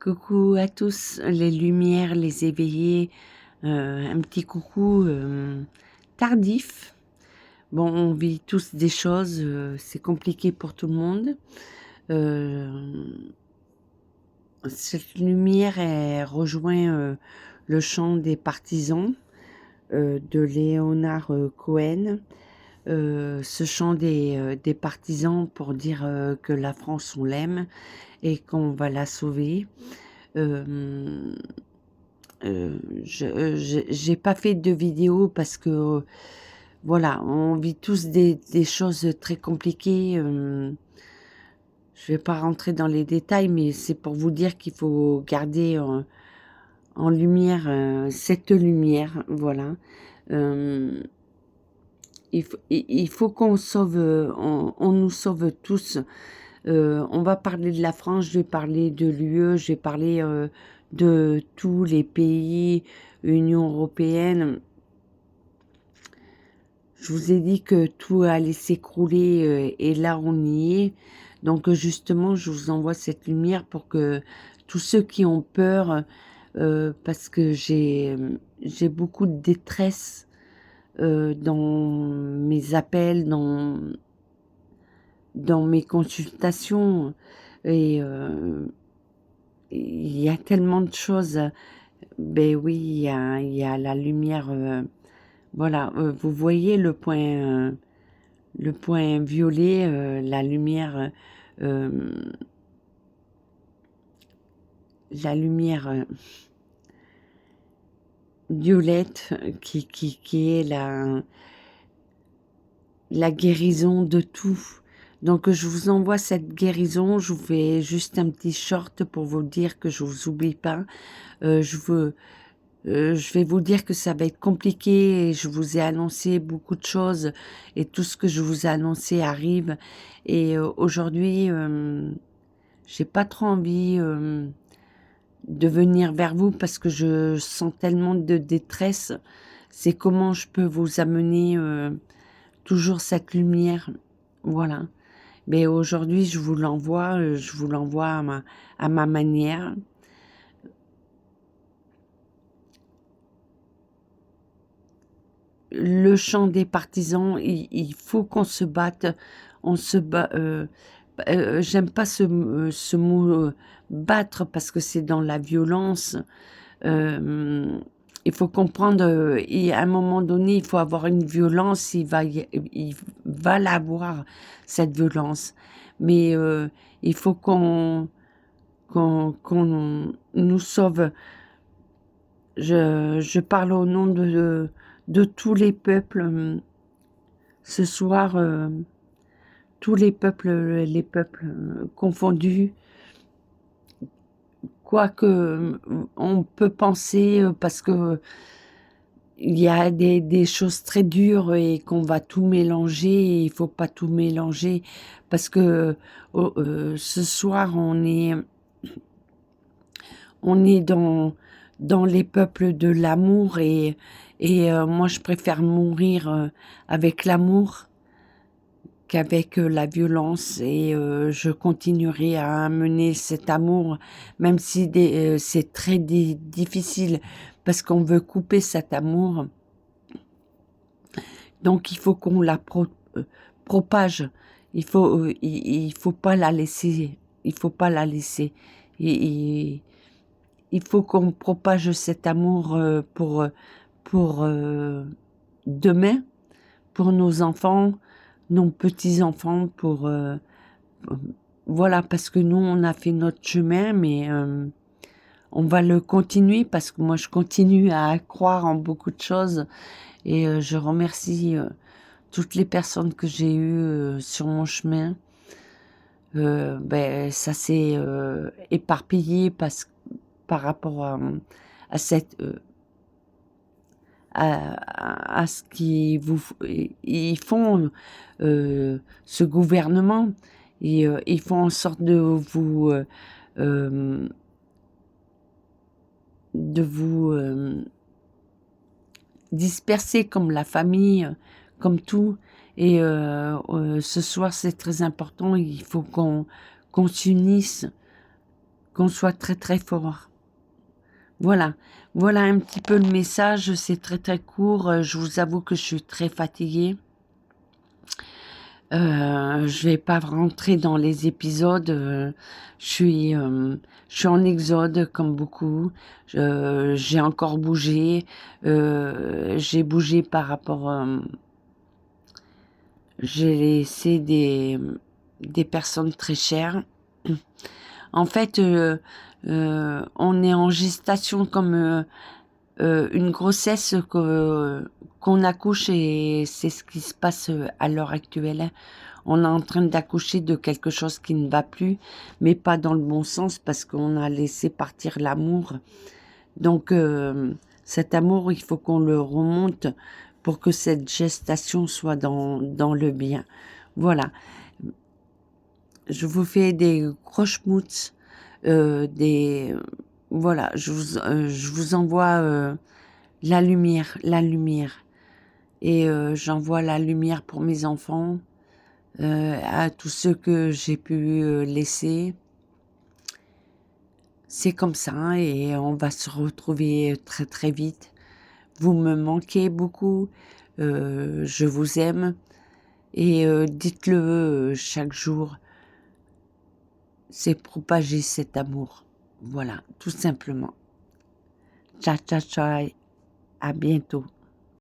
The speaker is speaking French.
Coucou à tous, les lumières, les éveillés, un petit coucou tardif. Bon, on vit tous des choses, c'est compliqué pour tout le monde. Euh, cette lumière, elle rejoint le chant des partisans de Léonard Cohen. Ce chant des partisans pour dire que la France, on l'aime et qu'on va la sauver. Euh, j'ai pas fait de vidéo parce que voilà, on vit tous des choses très compliquées. Je vais pas rentrer dans les détails, mais c'est pour vous dire qu'il faut garder en lumière cette lumière, voilà. Euh, il faut qu'on sauve, on nous sauve tous. On va parler de la France, je vais parler de l'UE, je vais parler de tous les pays, Union européenne. Je vous ai dit que tout allait s'écrouler et là on y est. Donc justement, je vous envoie cette lumière pour que tous ceux qui ont peur, parce que j'ai beaucoup de détresse dans mes appels, dans mes consultations, et il y a tellement de choses. Ben oui, il y a la lumière. Voilà, vous voyez le point violet, euh, la lumière violette qui est la guérison de tout. Donc je vous envoie cette guérison, je vous fais juste un petit short pour vous dire que je vous oublie pas. Je vais vous dire que ça va être compliqué et je vous ai annoncé beaucoup de choses et tout ce que je vous ai annoncé arrive. Et aujourd'hui, j'ai pas trop envie de venir vers vous parce que je sens tellement de détresse. C'est comment je peux vous amener toujours cette lumière. Voilà. Mais aujourd'hui, je vous l'envoie à ma manière. Le chant des partisans, il faut qu'on se batte. On se bat. J'aime pas ce mot battre parce que c'est dans la violence. Euh, il faut comprendre, à un moment donné, il faut avoir une violence, il va l'avoir, cette violence. Mais il faut qu'on nous sauve. Je parle au nom de tous les peuples. Ce soir, tous les peuples confondus, quoique on peut penser, parce que il y a des choses très dures et qu'on va tout mélanger, et il faut pas tout mélanger, parce que ce soir, on est dans les peuples de l'amour, et moi, je préfère mourir avec l'amour qu'avec la violence, et je continuerai à mener cet amour, même si c'est très difficile, parce qu'on veut couper cet amour. Donc il faut qu'on la propage. Il faut pas la laisser. Il faut pas la laisser. Et il faut qu'on propage cet amour pour demain, pour nos enfants, nos petits-enfants, voilà, parce que nous, on a fait notre chemin, mais on va le continuer, parce que moi, je continue à croire en beaucoup de choses, et je remercie toutes les personnes que j'ai eues sur mon chemin. Ben, ça s'est éparpillé par rapport à cette... à ce ils font, ce gouvernement, et ils font en sorte euh, de vous disperser comme la famille, comme tout. Et ce soir, c'est très important, il faut qu'on s'unisse, qu'on soit très très fort. Voilà, voilà un petit peu le message, c'est très très court, je vous avoue que je suis très fatiguée. Je vais pas rentrer dans les épisodes, je suis en exode comme beaucoup, j'ai encore bougé, j'ai bougé par rapport, j'ai laissé des personnes très chères. En fait, on est en gestation comme une grossesse qu'on accouche et c'est ce qui se passe à l'heure actuelle. On est en train d'accoucher de quelque chose qui ne va plus, mais pas dans le bon sens parce qu'on a laissé partir l'amour. Donc cet amour, il faut qu'on le remonte pour que cette gestation soit dans le bien. Voilà. Je vous fais des gros schmutz, voilà, je vous envoie la lumière, la lumière. Et j'envoie la lumière pour mes enfants, à tous ceux que j'ai pu laisser. C'est comme ça hein, et on va se retrouver très très vite. Vous me manquez beaucoup, je vous aime et dites-le chaque jour. C'est propager cet amour. Voilà, tout simplement. Ciao, ciao, ciao. À bientôt.